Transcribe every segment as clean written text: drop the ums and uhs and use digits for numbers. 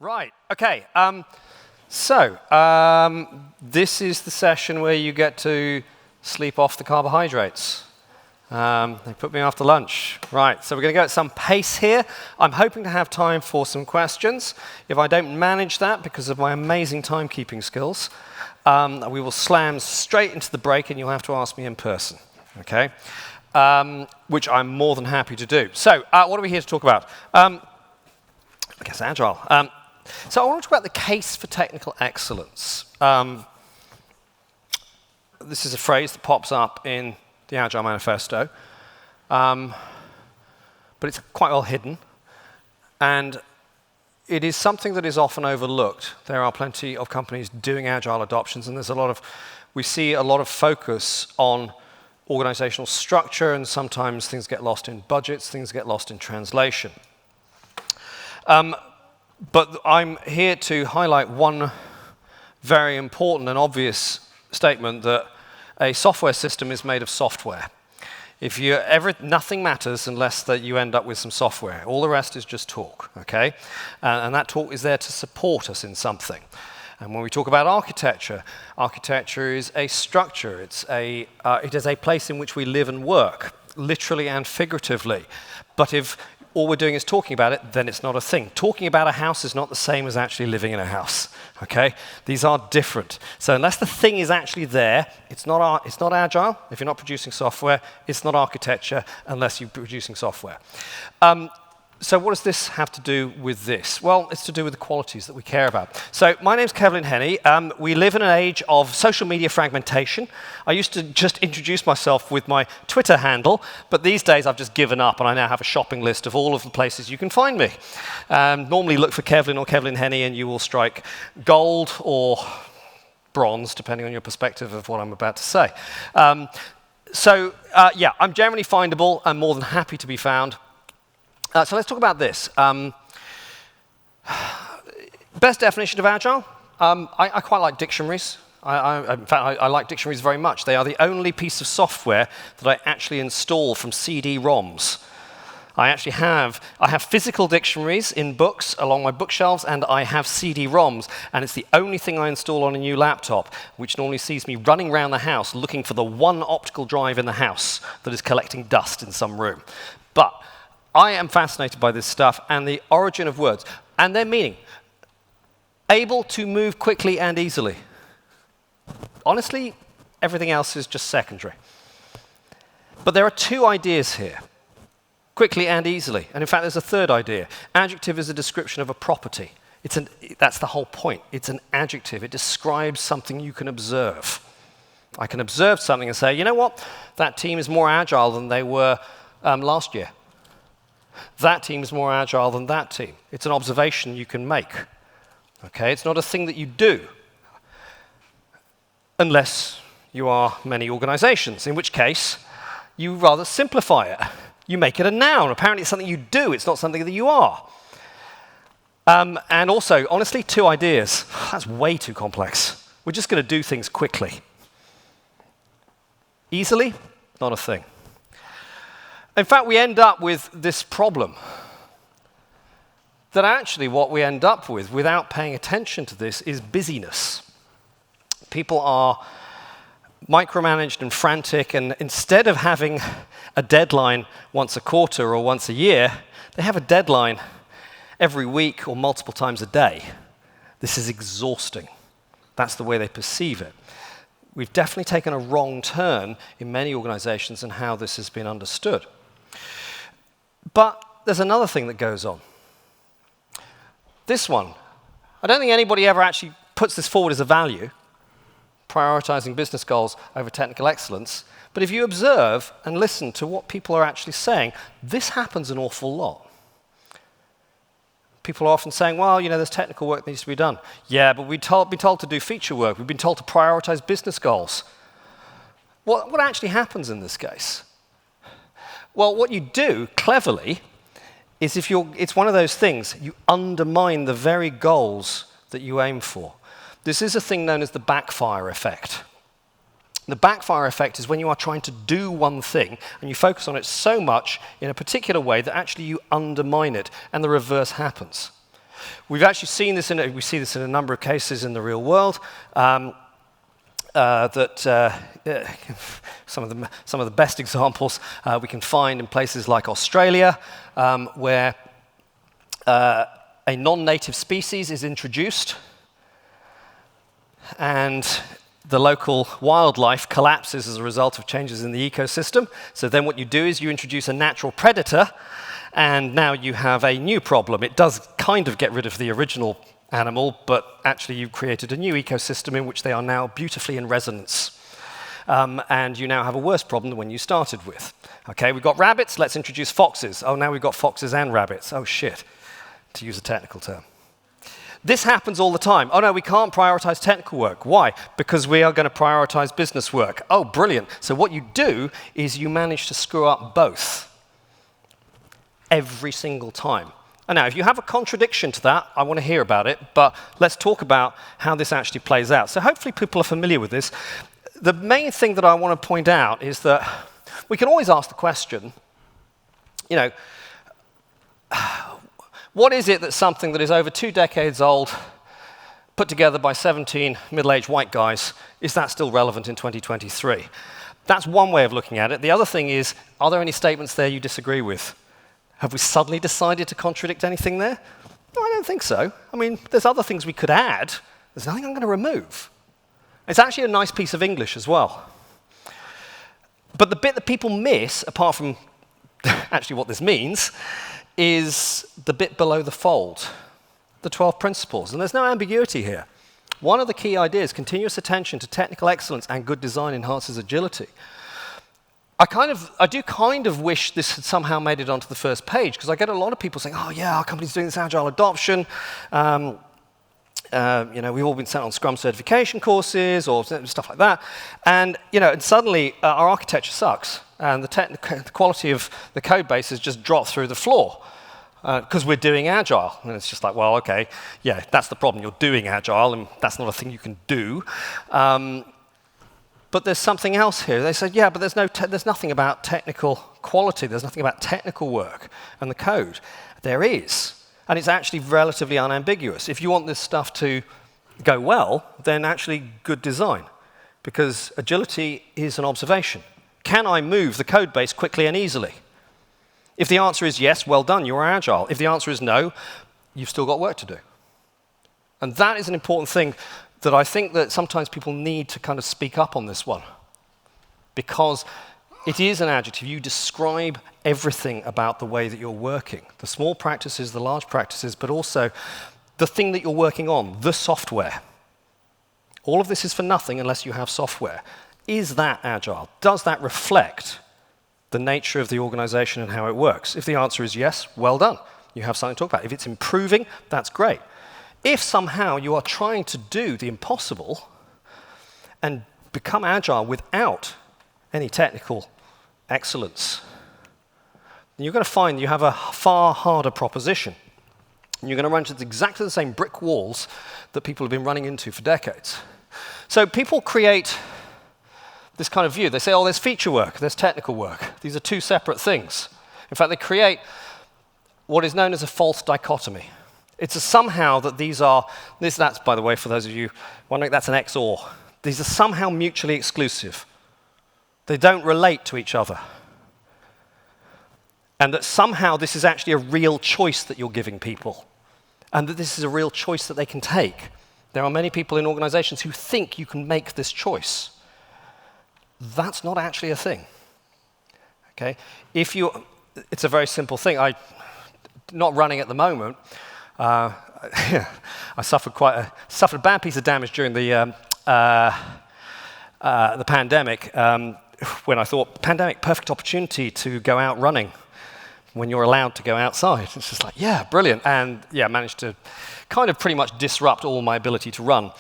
Right, okay. This is the session where you get to sleep off the carbohydrates. They put me after lunch. Right, so we're going to go at some pace here. I'm hoping to have time for some questions. If I don't manage that because of my amazing timekeeping skills, we will slam straight into the break and you'll have to ask me in person, okay? Which I'm more than happy to do. So, what are we here to talk about? I guess Agile. So I want to talk about the case for technical excellence. This is a phrase that pops up in the Agile Manifesto, but it's quite well hidden, and it is something that is often overlooked. There are plenty of companies doing Agile adoptions, and we see a lot of focus on organizational structure, and sometimes things get lost in budgets, things get lost in translation. But I'm here to highlight one very important and obvious statement that a software system is made of software. Nothing matters unless that you end up with some software. All the rest is just talk, okay? And that talk is there to support us in something. And when we talk about architecture, architecture is a structure. It is a place in which we live and work, literally and figuratively. But if all we're doing is talking about it, then it's not a thing. Talking about a house is not the same as actually living in a house, okay? These are different. So unless the thing is actually there, it's not Agile. If you're not producing software, it's not architecture unless you're producing software. So what does this have to do with this? Well, it's to do with the qualities that we care about. So my name's Kevlin Henney. We live in an age of social media fragmentation. I used to just introduce myself with my Twitter handle, but these days I've just given up and I now have a shopping list of all of the places you can find me. Normally look for Kevlin or Kevlin Henney and you will strike gold or bronze, depending on your perspective of what I'm about to say. I'm generally findable. I'm more than happy to be found. So let's talk about this. Best definition of Agile? I quite like dictionaries. In fact, I like dictionaries very much. They are the only piece of software that I actually install from CD-ROMs. I have physical dictionaries in books along my bookshelves, and I have CD-ROMs, and it's the only thing I install on a new laptop, which normally sees me running around the house looking for the one optical drive in the house that is collecting dust in some room. But I am fascinated by this stuff and the origin of words and their meaning. Able to move quickly and easily. Honestly, everything else is just secondary. But there are two ideas here. Quickly and easily. And in fact, there's a third idea. Adjective is a description of a property. That's the whole point. It's an adjective. It describes something you can observe. I can observe something and say, you know what? That team is more agile than they were last year. That team is more agile than that team. It's an observation you can make. Okay, it's not a thing that you do unless you are many organizations, in which case you rather simplify it. You make it a noun. Apparently it's something you do, it's not something that you are. And also, honestly, two ideas. That's way too complex. We're just going to do things quickly. Easily? Not a thing. In fact, we end up with this problem that actually what we end up with, without paying attention to this, is busyness. People are micromanaged and frantic, and instead of having a deadline once a quarter or once a year, they have a deadline every week or multiple times a day. This is exhausting. That's the way they perceive it. We've definitely taken a wrong turn in many organizations in how this has been understood. But there's another thing that goes on. This one, I don't think anybody ever actually puts this forward as a value, prioritizing business goals over technical excellence. But if you observe and listen to what people are actually saying, this happens an awful lot. People are often saying, well, there's technical work that needs to be done. Yeah, but we've been told to do feature work. We've been told to prioritize business goals. What actually happens in this case? Well, what you do, cleverly, is it's one of those things, you undermine the very goals that you aim for. This is a thing known as the backfire effect. The backfire effect is when you are trying to do one thing and you focus on it so much in a particular way that actually you undermine it, and the reverse happens. We've actually seen this we see this in a number of cases in the real world. Some of the best examples we can find in places like Australia, where a non-native species is introduced, and the local wildlife collapses as a result of changes in the ecosystem. So then what you do is you introduce a natural predator, and now you have a new problem. It does kind of get rid of the original animal, but actually you've created a new ecosystem in which they are now beautifully in resonance. And you now have a worse problem than when you started with. Okay, we've got rabbits, let's introduce foxes. Oh, now we've got foxes and rabbits. Oh, shit, to use a technical term. This happens all the time. Oh, no, we can't prioritize technical work. Why? Because we are going to prioritize business work. Oh, brilliant. So what you do is you manage to screw up both every single time. And now, if you have a contradiction to that, I want to hear about it, but let's talk about how this actually plays out. So hopefully people are familiar with this. The main thing that I want to point out is that we can always ask the question, you know, what is it that something that is over 2 decades old, put together by 17 middle-aged white guys, is that still relevant in 2023? That's one way of looking at it. The other thing is, are there any statements there you disagree with? Have we suddenly decided to contradict anything there? No, I don't think so. I mean, there's other things we could add. There's nothing I'm going to remove. It's actually a nice piece of English as well. But the bit that people miss, apart from actually what this means, is the bit below the fold, the 12 principles. And there's no ambiguity here. One of the key ideas, continuous attention to technical excellence and good design enhances agility. I do kind of wish this had somehow made it onto the first page, because I get a lot of people saying, oh yeah, our company's doing this agile adoption. You know, we've all been sent on Scrum certification courses or stuff like that. And, you know, and suddenly our architecture sucks. And the quality of the code base has just dropped through the floor because we're doing agile. And it's just like, well, okay, yeah, that's the problem. You're doing agile, and that's not a thing you can do. But there's something else here. They said, yeah, but there's nothing about technical quality. There's nothing about technical work and the code. There is. And it's actually relatively unambiguous. If you want this stuff to go well, then actually good design. Because agility is an observation. Can I move the code base quickly and easily? If the answer is yes, well done, you're agile. If the answer is no, you've still got work to do. And that is an important thing that I think that sometimes people need to kind of speak up on this one. Because it is an adjective. You describe everything about the way that you're working. The small practices, the large practices, but also the thing that you're working on, the software. All of this is for nothing unless you have software. Is that agile? Does that reflect the nature of the organization and how it works? If the answer is yes, well done. You have something to talk about. If it's improving, that's great. If somehow you are trying to do the impossible and become agile without any technical excellence, then you're going to find you have a far harder proposition. And you're going to run into exactly the same brick walls that people have been running into for decades. So people create this kind of view. They say, oh, there's feature work, there's technical work. These are two separate things. In fact, they create what is known as a false dichotomy. It's somehow that that's, by the way, for those of you wondering, that's an XOR. These are somehow mutually exclusive. They don't relate to each other. And that somehow this is actually a real choice that you're giving people. And that this is a real choice that they can take. There are many people in organizations who think you can make this choice. That's not actually a thing. Okay? It's a very simple thing. Not running at the moment. I suffered a bad piece of damage during the pandemic when I thought, pandemic, perfect opportunity to go out running when you're allowed to go outside. It's just like, yeah, brilliant. And yeah, managed to kind of pretty much disrupt all my ability to run,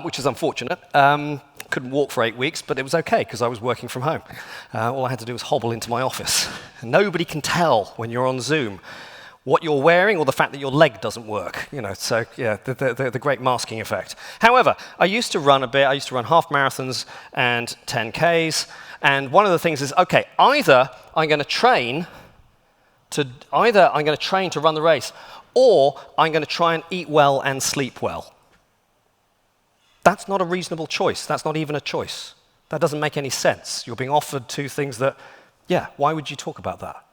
which is unfortunate. Couldn't walk for 8 weeks, but it was okay because I was working from home. All I had to do was hobble into my office. And nobody can tell when you're on Zoom what you're wearing or the fact that your leg doesn't work. You know, so yeah, the great masking effect. However, I used to run a bit. I used to run half marathons and 10Ks. And one of the things is, okay, either I'm going to train to either I'm going to train to run the race, or I'm going to try and eat well and sleep well. That's not a reasonable choice. That's not even a choice. That doesn't make any sense. You're being offered two things that, yeah, why would you talk about that?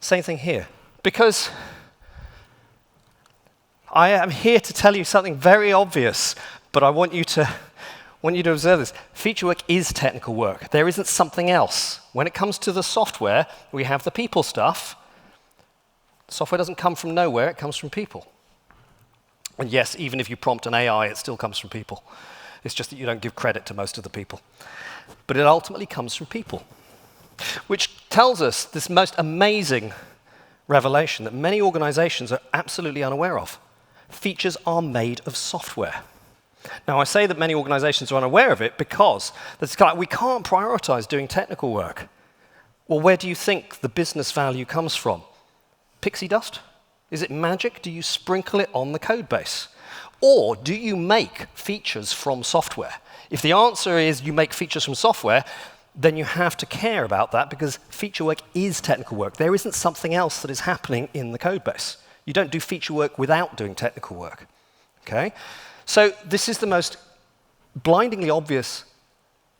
Same thing here. Because I am here to tell you something very obvious, but I want you to observe this. Feature work is technical work. There isn't something else. When it comes to the software, we have the people stuff. Software doesn't come from nowhere, it comes from people. And yes, even if you prompt an AI, it still comes from people. It's just that you don't give credit to most of the people. But it ultimately comes from people. Which tells us this most amazing revelation that many organizations are absolutely unaware of. Features are made of software. Now, I say that many organizations are unaware of it because we can't prioritize doing technical work. Well, where do you think the business value comes from? Pixie dust? Is it magic? Do you sprinkle it on the code base? Or do you make features from software? If the answer is you make features from software, then you have to care about that because feature work is technical work. There isn't something else that is happening in the code base. You don't do feature work without doing technical work. Okay? So this is the most blindingly obvious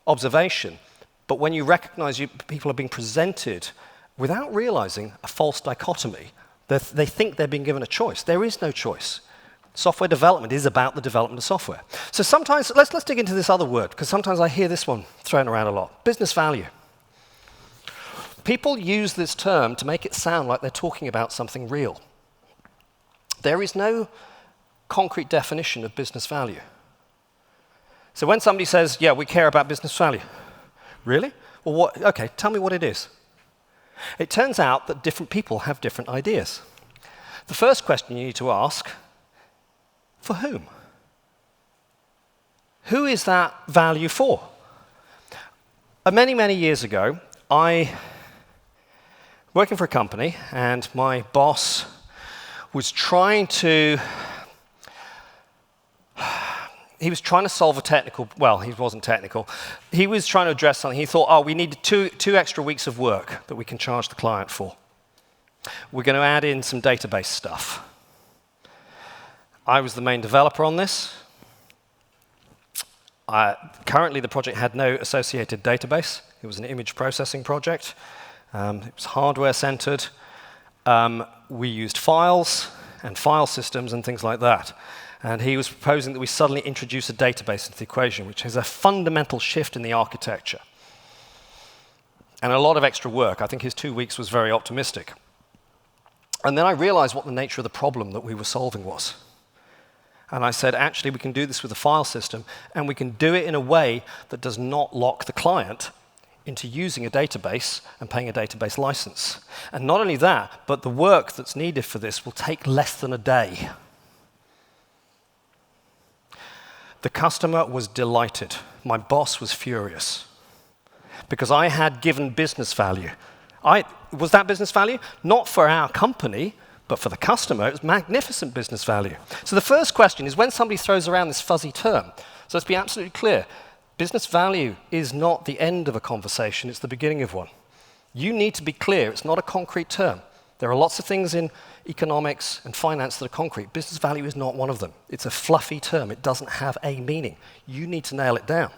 observation, but when you recognize people are being presented without realizing a false dichotomy, they think they're being given a choice. There is no choice. Software development is about the development of software. So sometimes, let's dig into this other word, because sometimes I hear this one thrown around a lot. Business value. People use this term to make it sound like they're talking about something real. There is no concrete definition of business value. So when somebody says, yeah, we care about business value, really? Well, okay, tell me what it is. It turns out that different people have different ideas. The first question you need to ask, for whom? Who is that value for? Many, many years ago, working for a company, and my boss was trying to solve a technical, well, he wasn't technical. He was trying to address something. He thought, we need two extra weeks of work that we can charge the client for. We're going to add in some database stuff. I was the main developer on this. Currently, the project had no associated database. It was an image processing project. It was hardware-centered. We used files and file systems and things like that. And he was proposing that we suddenly introduce a database into the equation, which is a fundamental shift in the architecture. And a lot of extra work. I think his 2 weeks was very optimistic. And then I realized what the nature of the problem that we were solving was. And I said, actually, we can do this with a file system, and we can do it in a way that does not lock the client into using a database and paying a database license. And not only that, but the work that's needed for this will take less than a day. The customer was delighted. My boss was furious because I had given business value. Was that business value? Not for our company, but for the customer. It was magnificent business value. So the first question is when somebody throws around this fuzzy term, so let's be absolutely clear, business value is not the end of a conversation, it's the beginning of one. You need to be clear, it's not a concrete term. There are lots of things in economics and finance that are concrete. Business value is not one of them. It's a fluffy term. It doesn't have a meaning. You need to nail it down.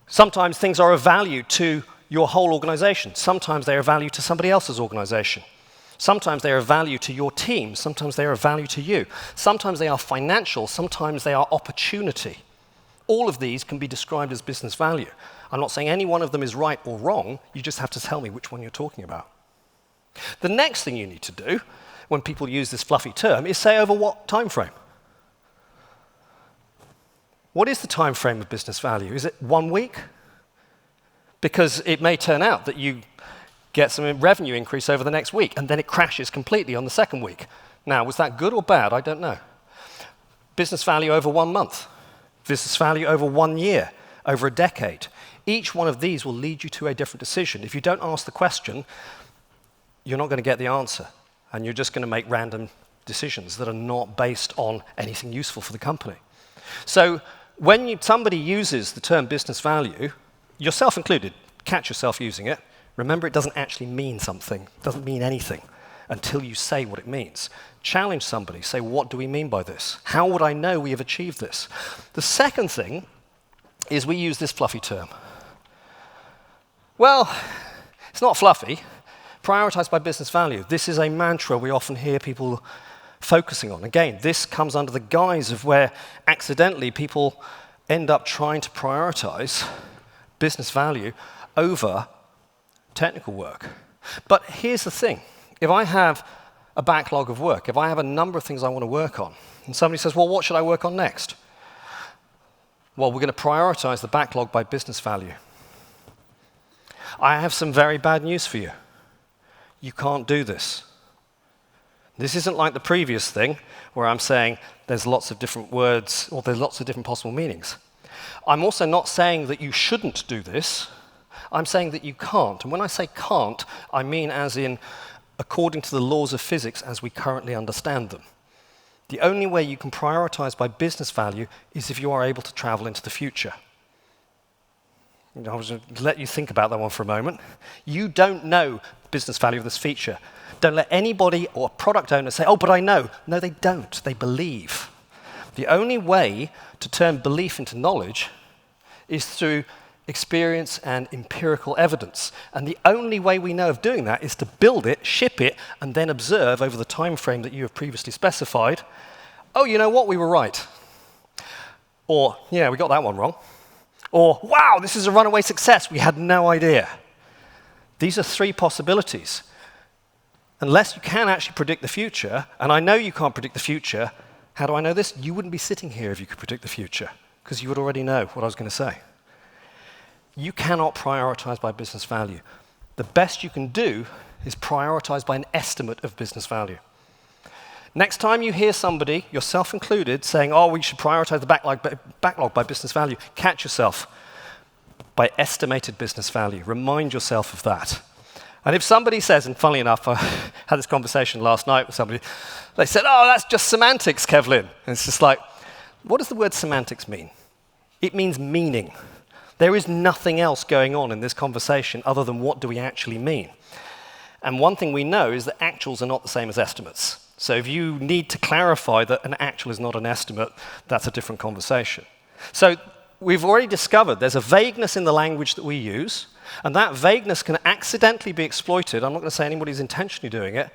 Sometimes things are of value to your whole organization. Sometimes they are of value to somebody else's organization. Sometimes they are of value to your team. Sometimes they are of value to you. Sometimes they are financial. Sometimes they are opportunity. All of these can be described as business value. I'm not saying any one of them is right or wrong. You just have to tell me which one you're talking about. The next thing you need to do when people use this fluffy term is say over what time frame. What is the time frame of business value? Is it 1 week? Because it may turn out that you get some revenue increase over the next week, and then it crashes completely on the second week. Now, was that good or bad? I don't know. Business value over 1 month. Business value over 1 year, over a decade. Each one of these will lead you to a different decision. If you don't ask the question, you're not going to get the answer, and you're just going to make random decisions that are not based on anything useful for the company. So when somebody uses the term business value, yourself included, catch yourself using it, Remember, it doesn't actually mean something. It doesn't mean anything until you say what it means. Challenge somebody. Say, what do we mean by this? How would I know we have achieved this? The second thing is we use this fluffy term. Well, it's not fluffy. Prioritized by business value. This is a mantra we often hear people focusing on. Again, this comes under the guise of where accidentally people end up trying to prioritize business value over technical work. But here's the thing. If I have a backlog of work, if I have a number of things I want to work on, and somebody says, well, what should I work on next? Well, we're going to prioritize the backlog by business value. I have some very bad news for you. You can't do this. This isn't like the previous thing where I'm saying there's lots of different words or there's lots of different possible meanings. I'm also not saying that you shouldn't do this. I'm saying that you can't. And when I say can't, I mean as in according to the laws of physics as we currently understand them. The only way you can prioritize by business value is if you are able to travel into the future. I was going to let you think about that one for a moment. You don't know the business value of this feature. Don't let anybody or product owner say, oh, but I know. No, they don't. They believe. The only way to turn belief into knowledge is through experience and empirical evidence. And the only way we know of doing that is to build it, ship it, and then observe over the time frame that you have previously specified, oh, you know what, we were right. Or, yeah, we got that one wrong. Or, wow, this is a runaway success, we had no idea. These are three possibilities. Unless you can actually predict the future, and I know you can't predict the future, how do I know this? You wouldn't be sitting here if you could predict the future, because you would already know what I was going to say. You cannot prioritize by business value. The best you can do is prioritize by an estimate of business value. Next time you hear somebody, yourself included, saying, oh, we should prioritize the backlog by business value, catch yourself by estimated business value. Remind yourself of that. And if somebody says, and funnily enough, I had this conversation last night with somebody, they said, oh, that's just semantics, Kevlin. And it's just like, what does the word semantics mean? It means meaning. There is nothing else going on in this conversation other than what do we actually mean. And one thing we know is that actuals are not the same as estimates. So if you need to clarify that an actual is not an estimate, that's a different conversation. So we've already discovered there's a vagueness in the language that we use, and that vagueness can accidentally be exploited. I'm not going to say anybody's intentionally doing it,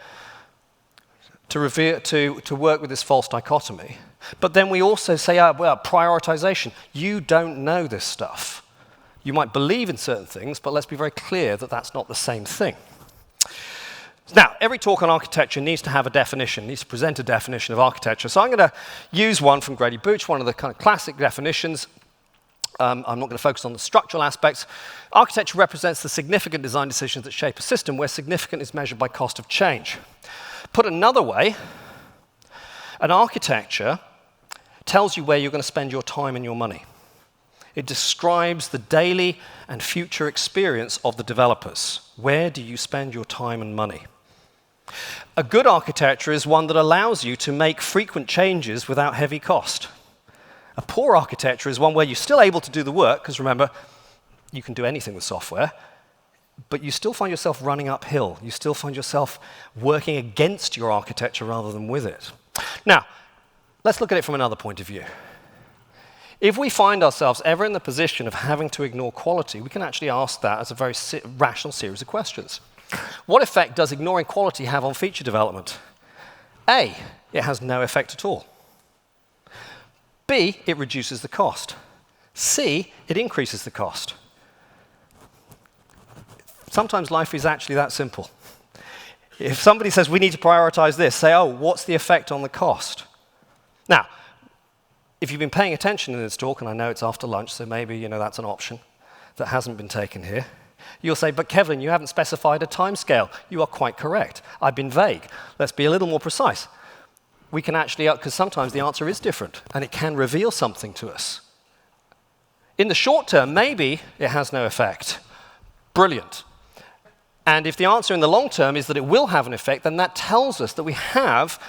to work with this false dichotomy. But then we also say, well, prioritization. You don't know this stuff. You might believe in certain things, but let's be very clear that that's not the same thing. Now, every talk on architecture needs to have a definition, needs to present a definition of architecture. So I'm going to use one from Grady Booch, one of the kind of classic definitions. I'm not going to focus on the structural aspects. Architecture represents the significant design decisions that shape a system where significant is measured by cost of change. Put another way, an architecture tells you where you're going to spend your time and your money. It describes the daily and future experience of the developers. Where do you spend your time and money? A good architecture is one that allows you to make frequent changes without heavy cost. A poor architecture is one where you're still able to do the work, because remember, you can do anything with software, but you still find yourself running uphill. You still find yourself working against your architecture rather than with it. Now, let's look at it from another point of view. If we find ourselves ever in the position of having to ignore quality, we can actually ask that as a very rational series of questions. What effect does ignoring quality have on feature development? A, it has no effect at all. B, it reduces the cost. C, it increases the cost. Sometimes life is actually that simple. If somebody says we need to prioritize this, say, oh, what's the effect on the cost? Now, if you've been paying attention in this talk, and I know it's after lunch, so maybe that's an option that hasn't been taken here, you'll say, but Kevlin, you haven't specified a timescale. You are quite correct. I've been vague. Let's be a little more precise. We can actually, because sometimes the answer is different, and it can reveal something to us. In the short term, maybe it has no effect. Brilliant. And if the answer in the long term is that it will have an effect, then that tells us that we have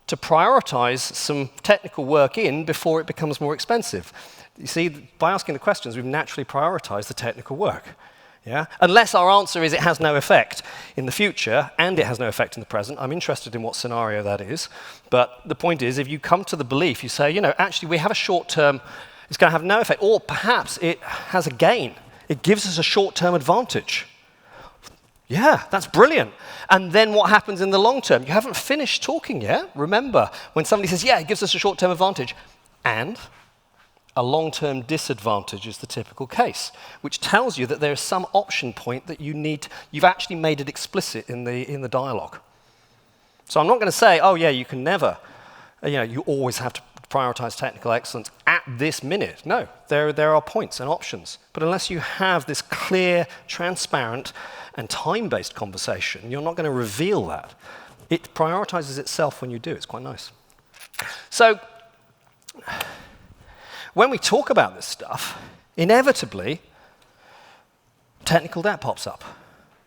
to prioritize some technical work in before it becomes more expensive. You see, by asking the questions, we've naturally prioritized the technical work. Yeah? Unless our answer is it has no effect in the future and it has no effect in the present. I'm interested in what scenario that is. But the point is, if you come to the belief, you say, actually we have a short-term, it's going to have no effect, or perhaps it has a gain. It gives us a short-term advantage. Yeah, that's brilliant. And then what happens in the long term? You haven't finished talking yet. Remember, when somebody says, yeah, it gives us a short-term advantage, and a long-term disadvantage is the typical case, which tells you that there is some option point that you've actually made it explicit in the dialogue. So I'm not going to say, oh yeah, you can never, you always have to prioritize technical excellence at this minute. No, there are points and options. But unless you have this clear, transparent, and time-based conversation, you're not going to reveal that. It prioritizes itself when you do. It's quite nice. So when we talk about this stuff, inevitably, technical debt pops up.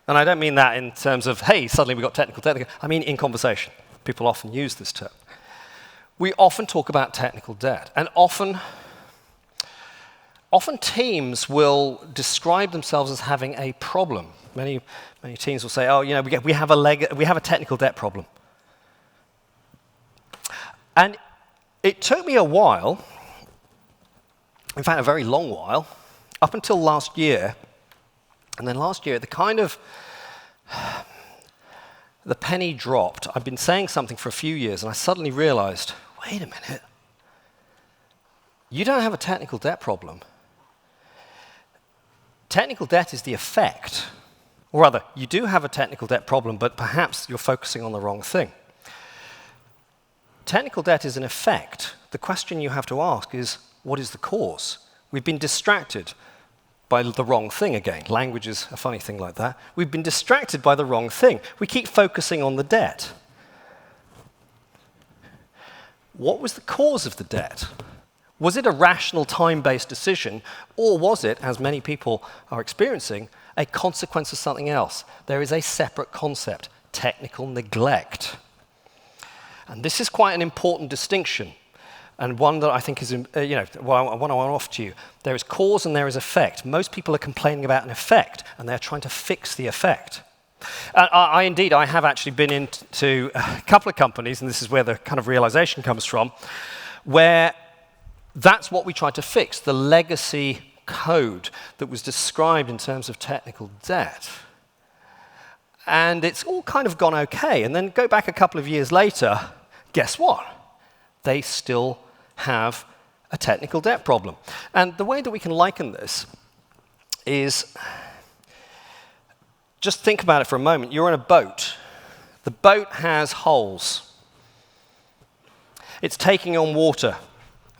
And I don't mean that in terms of, hey, suddenly we've got technical debt. I mean in conversation. People often use this term. We often talk about technical debt, and often teams will describe themselves as having a problem. Many teams will say, oh, we have a technical debt problem. And it took me a while, in fact, a very long while, up until last year, and then last year, the penny dropped. I've been saying something for a few years, and I suddenly realized, wait a minute, you don't have a technical debt problem. Technical debt is the effect. Or rather, you do have a technical debt problem, but perhaps you're focusing on the wrong thing. Technical debt is an effect. The question you have to ask is, what is the cause? We've been distracted by the wrong thing again. Language is a funny thing like that. We've been distracted by the wrong thing. We keep focusing on the debt. What was the cause of the debt? Was it a rational, time-based decision, or was it, as many people are experiencing, a consequence of something else? There is a separate concept, technical neglect. And this is quite an important distinction, and one that I think is, one I want to offer to you. There is cause and there is effect. Most people are complaining about an effect, and they're trying to fix the effect. I have actually been into a couple of companies, and this is where the kind of realization comes from, where that's what we tried to fix, the legacy code that was described in terms of technical debt. And it's all kind of gone okay. And then go back a couple of years later, guess what? They still have a technical debt problem. And the way that we can liken this is, just think about it for a moment. You're in a boat. The boat has holes. It's taking on water.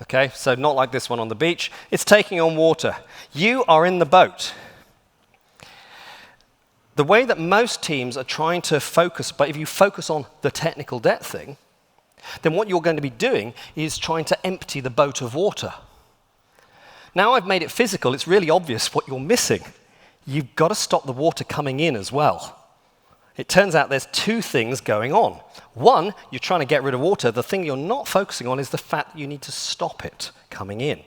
Okay, so not like this one on the beach. It's taking on water. You are in the boat. The way that most teams are trying to focus, but if you focus on the technical debt thing, then what you're going to be doing is trying to empty the boat of water. Now I've made it physical, it's really obvious what you're missing. You've got to stop the water coming in as well. It turns out there's two things going on. One, you're trying to get rid of water. The thing you're not focusing on is the fact that you need to stop it coming in.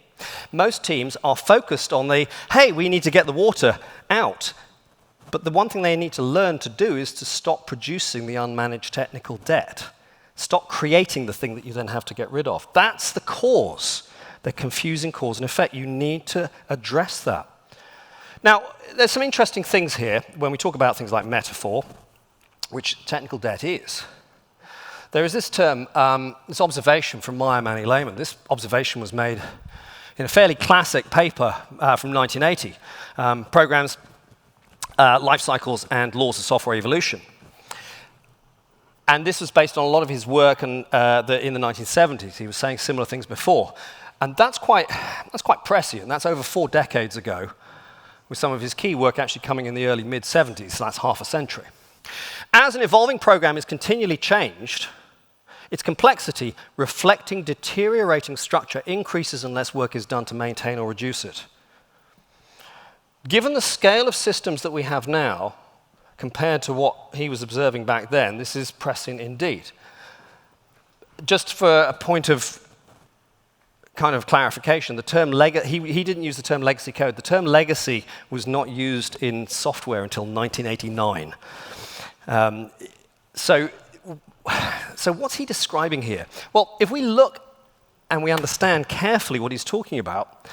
Most teams are focused on hey, we need to get the water out. But the one thing they need to learn to do is to stop producing the unmanaged technical debt. Stop creating the thing that you then have to get rid of. That's the cause. They're confusing cause and effect. You need to address that. Now, there's some interesting things here when we talk about things like metaphor, which technical debt is. There is this term, this observation from Meyer Manny Lehman. This observation was made in a fairly classic paper from 1980, Programs, Life Cycles, and Laws of Software Evolution. And this was based on a lot of his work in the 1970s. He was saying similar things before. And that's quite prescient. That's over 4 decades ago, with some of his key work actually coming in the early mid-70s, so that's half a century. As an evolving program is continually changed, its complexity, reflecting deteriorating structure, increases unless work is done to maintain or reduce it. Given the scale of systems that we have now, compared to what he was observing back then, this is prescient indeed. Just for a point of kind of clarification, the term he didn't use the term legacy code. The term legacy was not used in software until 1989. So what's he describing here? Well, if we look and we understand carefully what he's talking about,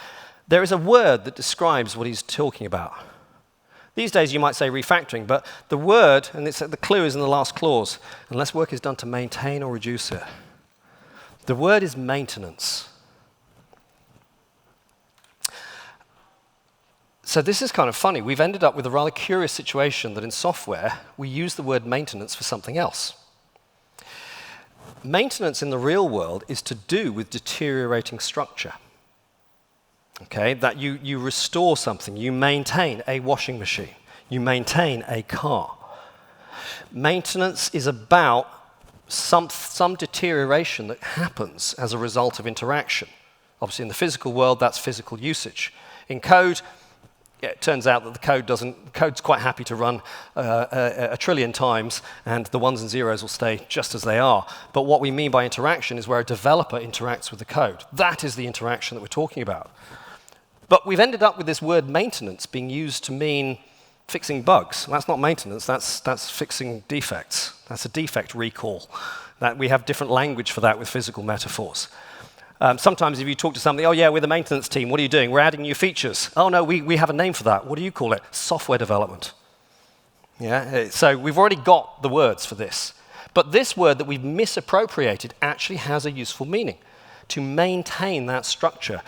there is a word that describes what he's talking about. These days you might say refactoring, but the word, and the clue is in the last clause, unless work is done to maintain or reduce it. The word is maintenance. So this is kind of funny. We've ended up with a rather curious situation that in software, we use the word maintenance for something else. Maintenance in the real world is to do with deteriorating structure. Okay, that you restore something, you maintain a washing machine, you maintain a car. Maintenance is about some deterioration that happens as a result of interaction. Obviously in the physical world, that's physical usage. In code, it turns out that the code's quite happy to run a trillion times, and the ones and zeros will stay just as they are. But what we mean by interaction is where a developer interacts with the code. That is the interaction that we're talking about. But we've ended up with this word maintenance being used to mean fixing bugs. That's not maintenance, that's fixing defects. That's a defect recall. We have different language for that with physical metaphors. Sometimes if you talk to somebody, oh yeah, we're the maintenance team, what are you doing? We're adding new features. Oh no, we have a name for that. What do you call it? Software development. Yeah, so we've already got the words for this. But this word that we've misappropriated actually has a useful meaning, to maintain that structure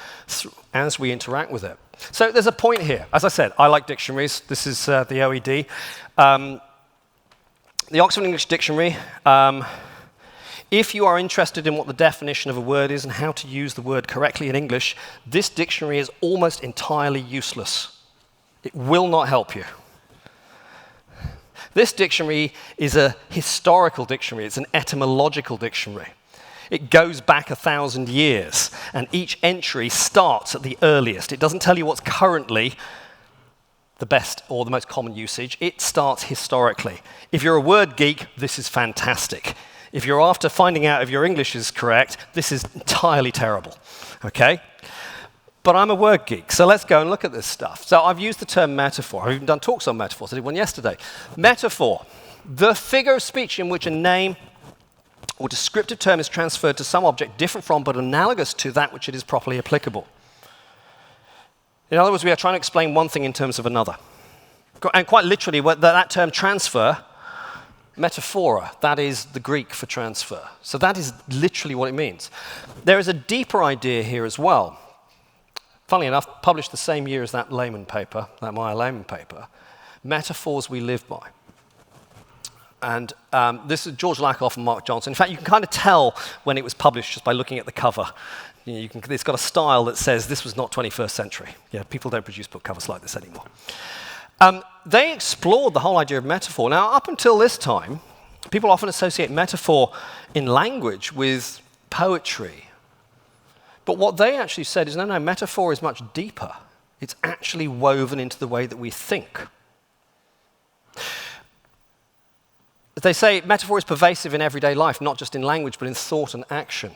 as we interact with it. So there's a point here. As I said, I like dictionaries. This is the OED. The Oxford English Dictionary, if you are interested in what the definition of a word is and how to use the word correctly in English, this dictionary is almost entirely useless. It will not help you. This dictionary is a historical dictionary. It's an etymological dictionary. It goes back 1,000 years, and each entry starts at the earliest. It doesn't tell you what's currently the best or the most common usage. It starts historically. If you're a word geek, this is fantastic. If you're after finding out if your English is correct, this is entirely terrible, okay? But I'm a word geek, so let's go and look at this stuff. So I've used the term metaphor. I've even done talks on metaphors. I did one yesterday. Metaphor, the figure of speech in which a name or descriptive term is transferred to some object different from but analogous to that which it is properly applicable. In other words, we are trying to explain one thing in terms of another. And quite literally, that term transfer, metaphora, that is the Greek for transfer. So that is literally what it means. There is a deeper idea here as well. Funnily enough, published the same year as that Lehman paper, that Meyer Lehman paper, Metaphors We Live By. And this is George Lakoff and Mark Johnson. In fact, you can kind of tell when it was published just by looking at the cover. It's got a style that says this was not 21st century. Yeah, people don't produce book covers like this anymore. They explored the whole idea of metaphor. Now, up until this time, people often associate metaphor in language with poetry. But what they actually said is, no, metaphor is much deeper. It's actually woven into the way that we think. They say metaphor is pervasive in everyday life, not just in language, but in thought and action.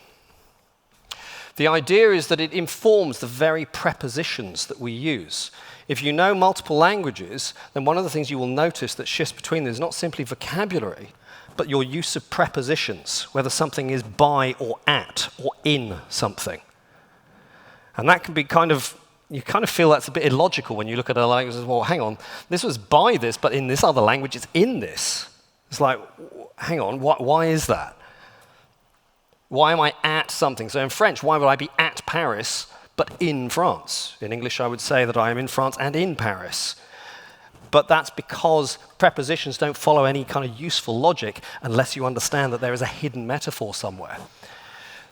The idea is that it informs the very prepositions that we use. If you know multiple languages, then one of the things you will notice that shifts between them is not simply vocabulary, but your use of prepositions, whether something is by or at or in something. And that can be you kind of feel that's a bit illogical when you look at a language and say, well, hang on, this was by this, but in this other language it's in this. It's like, hang on, why is that? Why am I at something? So in French, why would I be at Paris but in France? In English, I would say that I am in France and in Paris. But that's because prepositions don't follow any kind of useful logic unless you understand that there is a hidden metaphor somewhere.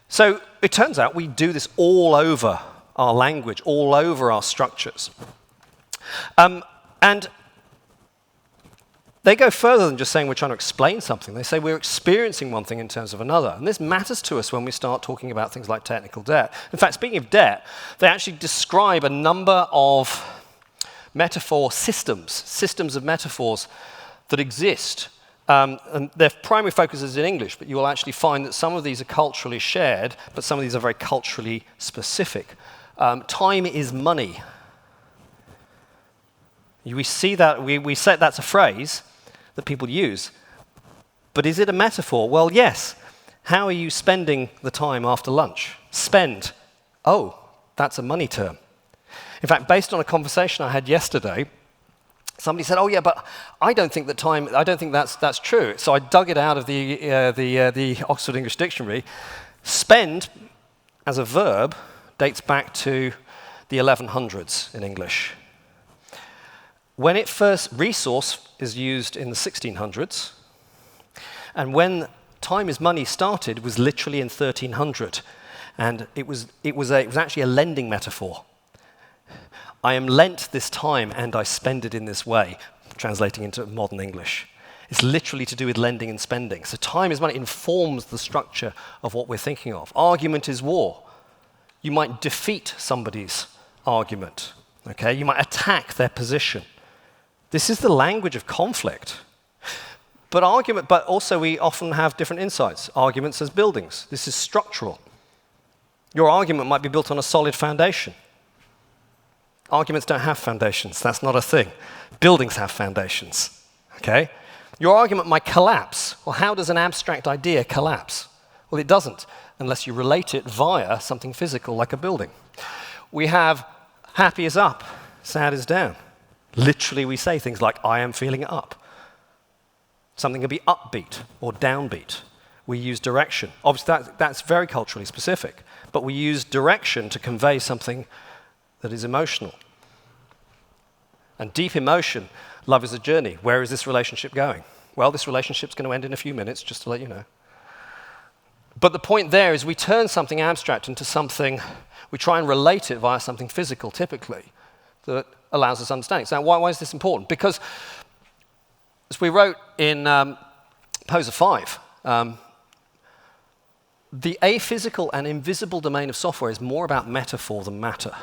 So it turns out we do this all over our language, all over our structures. And they go further than just saying we're trying to explain something. They say we're experiencing one thing in terms of another. And this matters to us when we start talking about things like technical debt. In fact, speaking of debt, they actually describe a number of metaphor systems of metaphors that exist And their primary focus is in English, but you will actually find that some of these are culturally shared, but some of these are very culturally specific. Time is money. We see that, we say that's a phrase that people use, but is it a metaphor? Well, yes. How are you spending the time after lunch? Spend. Oh, that's a money term. In fact, based on a conversation I had yesterday, somebody said, "Oh yeah, but I don't think that's true." So I dug it out of the Oxford English Dictionary. Spend, as a verb, dates back to the 1100s in English. When it first, resource is used in the 1600s, and when time is money started was literally in 1300, and it was actually a lending metaphor. I am lent this time and I spend it in this way, translating into modern English. It's literally to do with lending and spending. So time is money, informs the structure of what we're thinking of. Argument is war. You might defeat somebody's argument. Okay? You might attack their position. This is the language of conflict. But also we often have different insights. Arguments as buildings. This is structural. Your argument might be built on a solid foundation. Arguments don't have foundations. That's not a thing. Buildings have foundations. Okay? Your argument might collapse. Well, how does an abstract idea collapse? Well, it doesn't, unless you relate it via something physical like a building. We have happy is up, sad is down. Literally, we say things like, I am feeling up. Something can be upbeat or downbeat. We use direction. Obviously, that's very culturally specific, but we use direction to convey something that is emotional. And deep emotion, love is a journey. Where is this relationship going? Well, this relationship's going to end in a few minutes, just to let you know. But the point there is we turn something abstract into something, we try and relate it via something physical, typically, that allows us understanding. So why is this important? Because, as we wrote in Poser 5, the aphysical and invisible domain of software is more about metaphor than matter.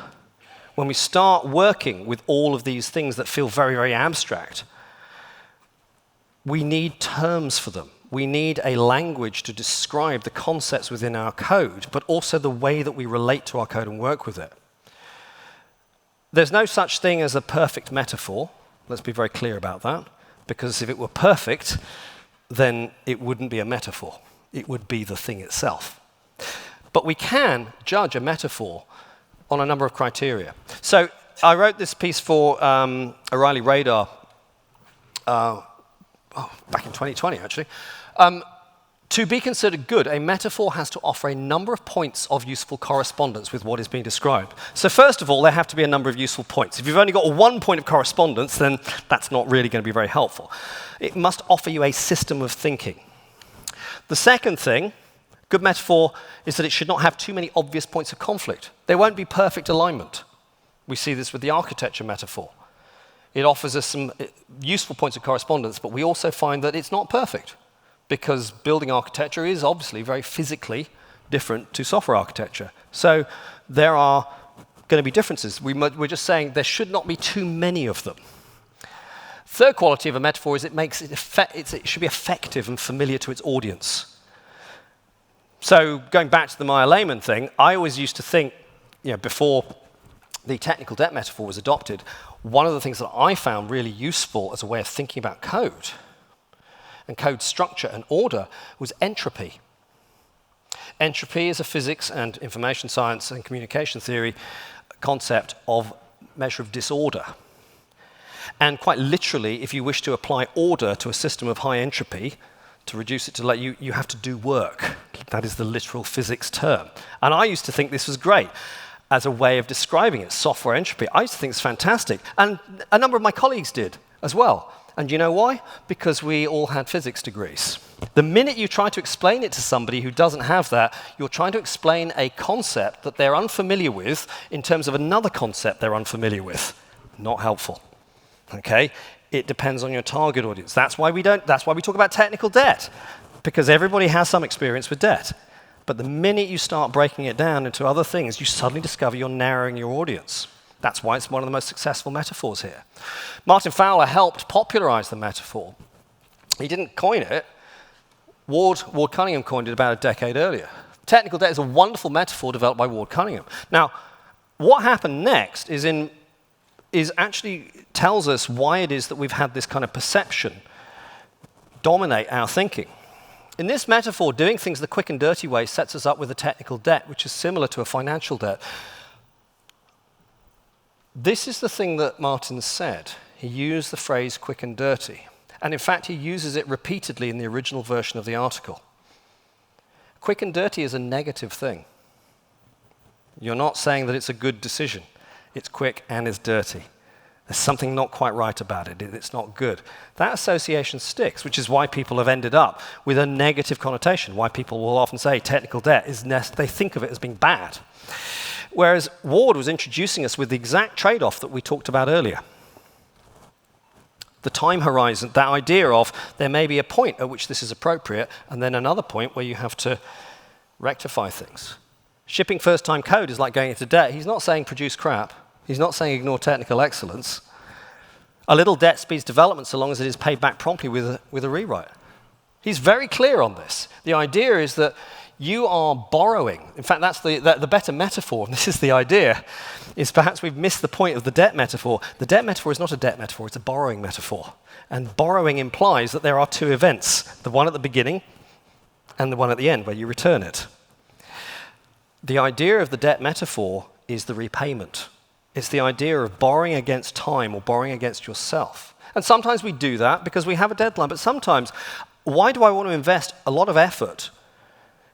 When we start working with all of these things that feel very, very abstract, we need terms for them. We need a language to describe the concepts within our code, but also the way that we relate to our code and work with it. There's no such thing as a perfect metaphor. Let's be very clear about that. Because if it were perfect, then it wouldn't be a metaphor. It would be the thing itself. But we can judge a metaphor on a number of criteria. So I wrote this piece for O'Reilly Radar back in 2020, actually. To be considered good, a metaphor has to offer a number of points of useful correspondence with what is being described. So first of all, there have to be a number of useful points. If you've only got one point of correspondence, then that's not really going to be very helpful. It must offer you a system of thinking. The second thing, good metaphor, is that it should not have too many obvious points of conflict. There won't be perfect alignment. We see this with the architecture metaphor. It offers us some useful points of correspondence, but we also find that it's not perfect, because building architecture is obviously very physically different to software architecture. So there are going to be differences. We're just saying there should not be too many of them. Third quality of a metaphor is it should be effective and familiar to its audience. So going back to the Meyer Lehman thing, I always used to think, before the technical debt metaphor was adopted, one of the things that I found really useful as a way of thinking about code and code structure and order was entropy. Entropy is a physics and information science and communication theory concept of measure of disorder. And quite literally, if you wish to apply order to a system of high entropy, to reduce it to you have to do work. That is the literal physics term. And I used to think this was great as a way of describing it, software entropy. I used to think it's fantastic. And a number of my colleagues did as well. And you know why? Because we all had physics degrees. The minute you try to explain it to somebody who doesn't have that, you're trying to explain a concept that they're unfamiliar with in terms of another concept they're unfamiliar with. Not helpful. Okay? It depends on your target audience. That's why we talk about technical debt, because everybody has some experience with debt. But the minute you start breaking it down into other things, you suddenly discover you're narrowing your audience. That's why it's one of the most successful metaphors here. Martin Fowler helped popularize the metaphor. He didn't coin it. Ward Cunningham coined it about a decade earlier. Technical debt is a wonderful metaphor developed by Ward Cunningham. Now, what happened next is actually tells us why it is that we've had this kind of perception dominate our thinking. In this metaphor, doing things the quick and dirty way sets us up with a technical debt, which is similar to a financial debt. This is the thing that Martin said. He used the phrase quick and dirty. And in fact, he uses it repeatedly in the original version of the article. Quick and dirty is a negative thing. You're not saying that it's a good decision. It's quick and it's dirty. There's something not quite right about it. It's not good. That association sticks, which is why people have ended up with a negative connotation, why people will often say technical debt is they think of it as being bad. Whereas Ward was introducing us with the exact trade-off that we talked about earlier. The time horizon, that idea of there may be a point at which this is appropriate, and then another point where you have to rectify things. Shipping first-time code is like going into debt. He's not saying produce crap. He's not saying ignore technical excellence. A little debt speeds development so long as it is paid back promptly with a rewrite. He's very clear on this. The idea is that you are borrowing. In fact, that's the better metaphor, and this is the idea, is perhaps we've missed the point of the debt metaphor. The debt metaphor is not a debt metaphor, it's a borrowing metaphor. And borrowing implies that there are two events, the one at the beginning and the one at the end, where you return it. The idea of the debt metaphor is the repayment. It's the idea of borrowing against time or borrowing against yourself. And sometimes we do that because we have a deadline, but sometimes, why do I want to invest a lot of effort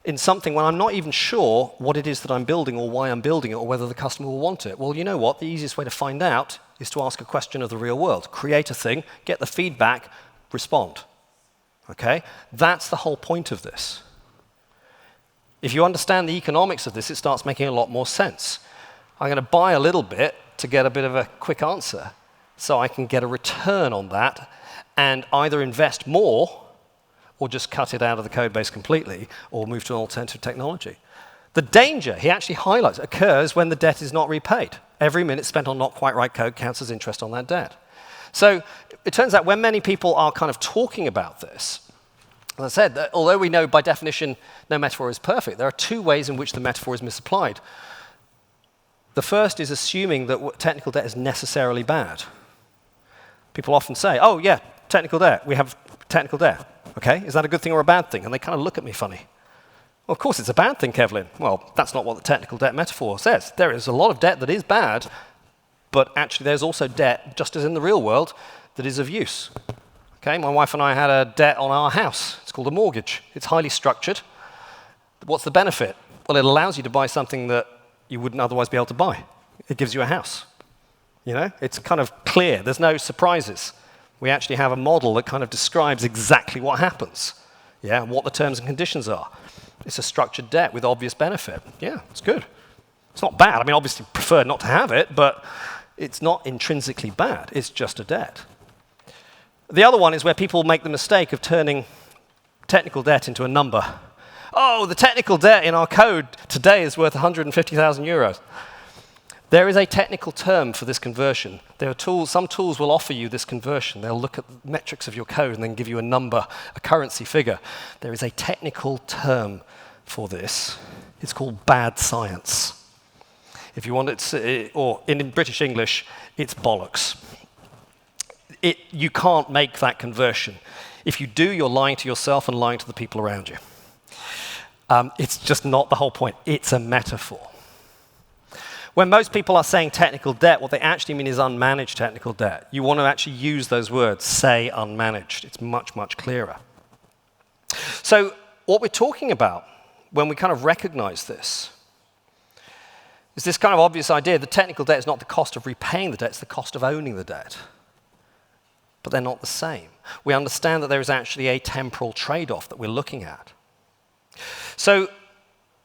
in something when I'm not even sure what it is that I'm building or why I'm building it or whether the customer will want it? Well, you know what? The easiest way to find out is to ask a question of the real world. Create a thing, get the feedback, respond. Okay? That's the whole point of this. If you understand the economics of this, it starts making a lot more sense. I'm going to buy a little bit to get a bit of a quick answer so I can get a return on that and either invest more or just cut it out of the code base completely or move to an alternative technology. The danger, he actually highlights, occurs when the debt is not repaid. Every minute spent on not quite right code counts as interest on that debt. So it turns out when many people are kind of talking about this, as I said, that although we know by definition no metaphor is perfect, there are two ways in which the metaphor is misapplied. The first is assuming that technical debt is necessarily bad. People often say, oh yeah, technical debt, we have technical debt. Okay, is that a good thing or a bad thing? And they kind of look at me funny. Well, of course it's a bad thing, Kevlin. Well, that's not what the technical debt metaphor says. There is a lot of debt that is bad, but actually there's also debt, just as in the real world, that is of use. Okay, my wife and I had a debt on our house. It's called a mortgage. It's highly structured. What's the benefit? Well, it allows you to buy something that you wouldn't otherwise be able to buy. It gives you a house. You know, it's kind of clear. There's no surprises. We actually have a model that kind of describes exactly what happens, yeah, and what the terms and conditions are. It's a structured debt with obvious benefit. Yeah, it's good. It's not bad. I mean, obviously prefer not to have it, but it's not intrinsically bad. It's just a debt. The other one is where people make the mistake of turning technical debt into a number. Oh, the technical debt in our code today is worth 150,000 euros. There is a technical term for this conversion. There are tools, some tools will offer you this conversion. They'll look at the metrics of your code and then give you a number, a currency figure. There is a technical term for this. It's called bad science. If you want it to, or in British English, it's bollocks. You can't make that conversion. If you do, you're lying to yourself and lying to the people around you. It's just not the whole point. It's a metaphor. When most people are saying technical debt, what they actually mean is unmanaged technical debt. You want to actually use those words, say unmanaged. It's much, much clearer. So what we're talking about when we kind of recognize this is this kind of obvious idea that technical debt is not the cost of repaying the debt, it's the cost of owning the debt. But they're not the same. We understand that there is actually a temporal trade-off that we're looking at. So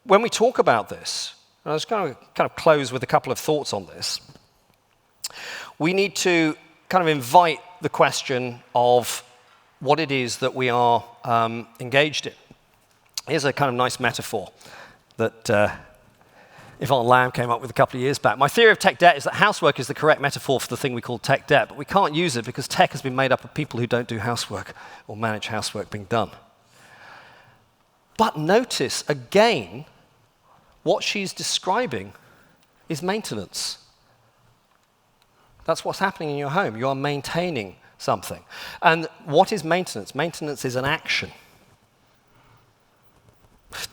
when we talk about this, and I was going to kind of close with a couple of thoughts on this, we need to kind of invite the question of what it is that we are engaged in. Here's a kind of nice metaphor that Yvonne Lamb came up with a couple of years back. My theory of tech debt is that housework is the correct metaphor for the thing we call tech debt, but we can't use it because tech has been made up of people who don't do housework or manage housework being done. But notice, again, what she's describing is maintenance. That's what's happening in your home. You are maintaining something. And what is maintenance? Maintenance is an action.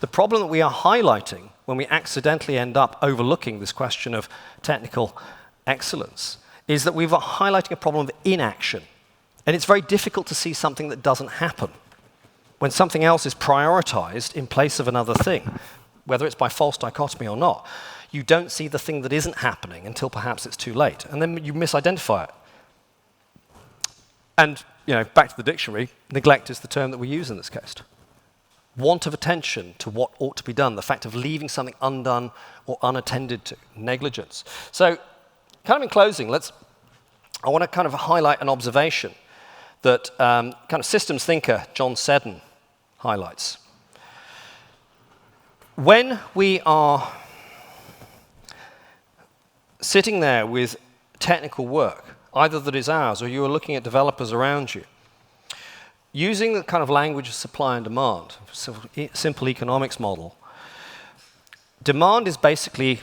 The problem that we are highlighting when we accidentally end up overlooking this question of technical excellence is that we're highlighting a problem of inaction. And it's very difficult to see something that doesn't happen when something else is prioritized in place of another thing, whether it's by false dichotomy or not. You don't see the thing that isn't happening until perhaps it's too late, and then you misidentify it. And back to the dictionary, neglect is the term that we use in this case. Want of attention to what ought to be done, the fact of leaving something undone or unattended to, negligence. So, kind of in closing, I want to kind of highlight an observation that kind of systems thinker John Seddon highlights. When we are sitting there with technical work, either that is ours or you are looking at developers around you, using the kind of language of supply and demand, simple economics model, demand is basically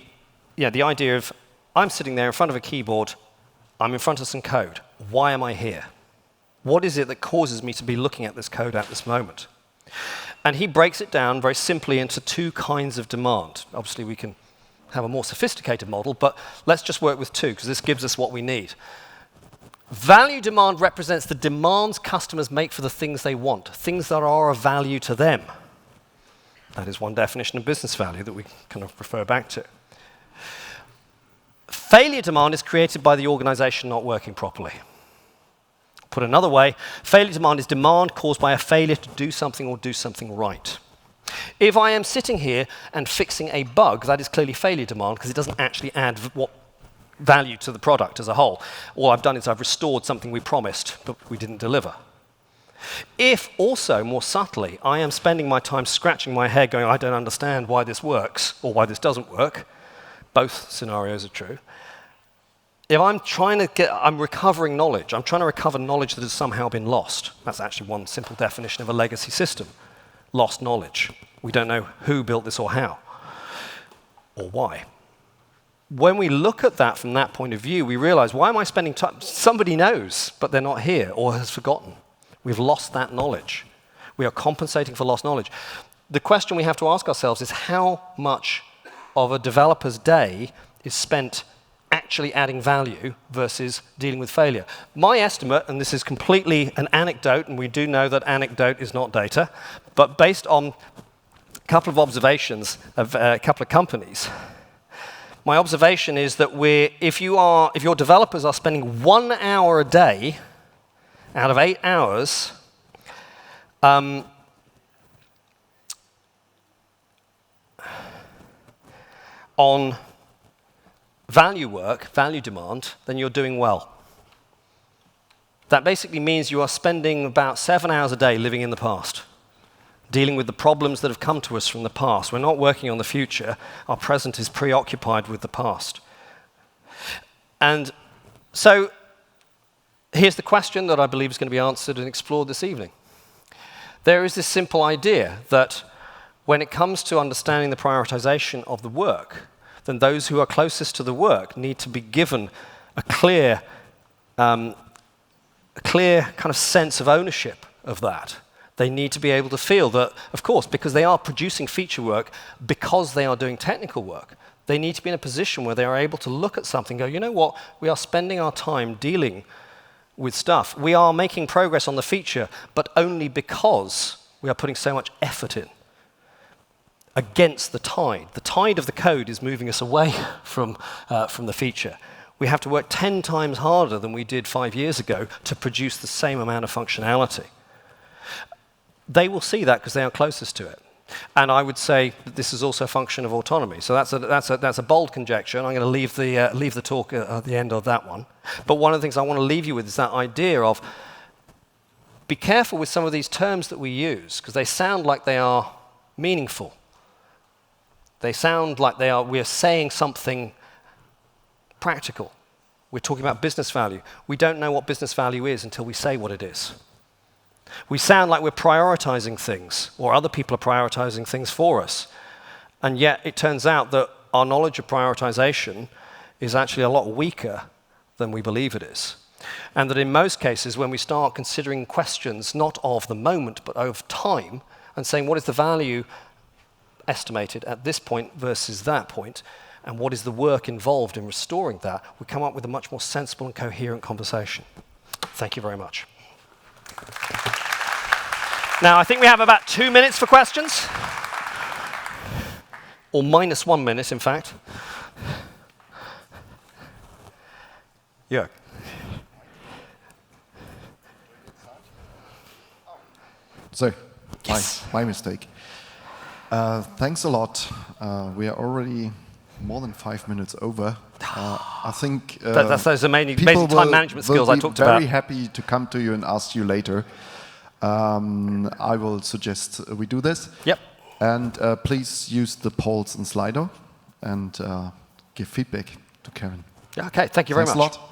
the idea of I'm sitting there in front of a keyboard, I'm in front of some code. Why am I here? What is it that causes me to be looking at this code at this moment? And he breaks it down very simply into two kinds of demand. Obviously, we can have a more sophisticated model, but let's just work with two, because this gives us what we need. Value demand represents the demands customers make for the things they want, things that are of value to them. That is one definition of business value that we kind of refer back to. Failure demand is created by the organization not working properly. Put another way, failure demand is demand caused by a failure to do something or do something right. If I am sitting here and fixing a bug, that is clearly failure demand because it doesn't actually add value to the product as a whole. All I've done is I've restored something we promised, but we didn't deliver. If also, more subtly, I am spending my time scratching my head going, I don't understand why this works or why this doesn't work, both scenarios are true. If I'm recovering knowledge, I'm trying to recover knowledge that has somehow been lost. That's actually one simple definition of a legacy system. Lost knowledge. We don't know who built this or how, or why. When we look at that from that point of view, we realize, why am I spending time? Somebody knows, but they're not here or has forgotten. We've lost that knowledge. We are compensating for lost knowledge. The question we have to ask ourselves is how much of a developer's day is spent actually adding value versus dealing with failure. My estimate, and this is completely an anecdote, and we do know that anecdote is not data, but based on a couple of observations of a couple of companies, my observation is that if your developers are spending 1 hour a day out of 8 hours on value work, value demand, then you're doing well. That basically means you are spending about 7 hours a day living in the past, dealing with the problems that have come to us from the past. We're not working on the future. Our present is preoccupied with the past. And so here's the question that I believe is going to be answered and explored this evening. There is this simple idea that when it comes to understanding the prioritization of the work, then those who are closest to the work need to be given a clear kind of sense of ownership of that. They need to be able to feel that, of course, because they are producing feature work, because they are doing technical work, they need to be in a position where they are able to look at something and go, you know what, we are spending our time dealing with stuff. We are making progress on the feature, but only because we are putting so much effort in. Against the tide. The tide of the code is moving us away from the feature. We have to work 10 times harder than we did 5 years ago to produce the same amount of functionality. They will see that because they are closest to it. And I would say that this is also a function of autonomy. So that's a bold conjecture, and I'm going to leave the talk at the end of that one. But one of the things I want to leave you with is that idea of be careful with some of these terms that we use, because they sound like they are meaningful. They sound like we're saying something practical. We're talking about business value. We don't know what business value is until we say what it is. We sound like we're prioritizing things, or other people are prioritizing things for us. And yet it turns out that our knowledge of prioritization is actually a lot weaker than we believe it is. And that in most cases, when we start considering questions not of the moment, but of time, and saying what is the value estimated at this point versus that point, and what is the work involved in restoring that, we come up with a much more sensible and coherent conversation. Thank you very much. Now, I think we have about 2 minutes for questions. Or minus 1 minute, in fact. Yeah. So, yes. my mistake. Thanks a lot. We are already more than 5 minutes over. I think that's those amazing basic time management skills I talked about. Very happy to come to you and ask you later. I will suggest we do this. Yep. And please use the polls in Slido and give feedback to Karen. Okay, thank you very much. Thanks a lot.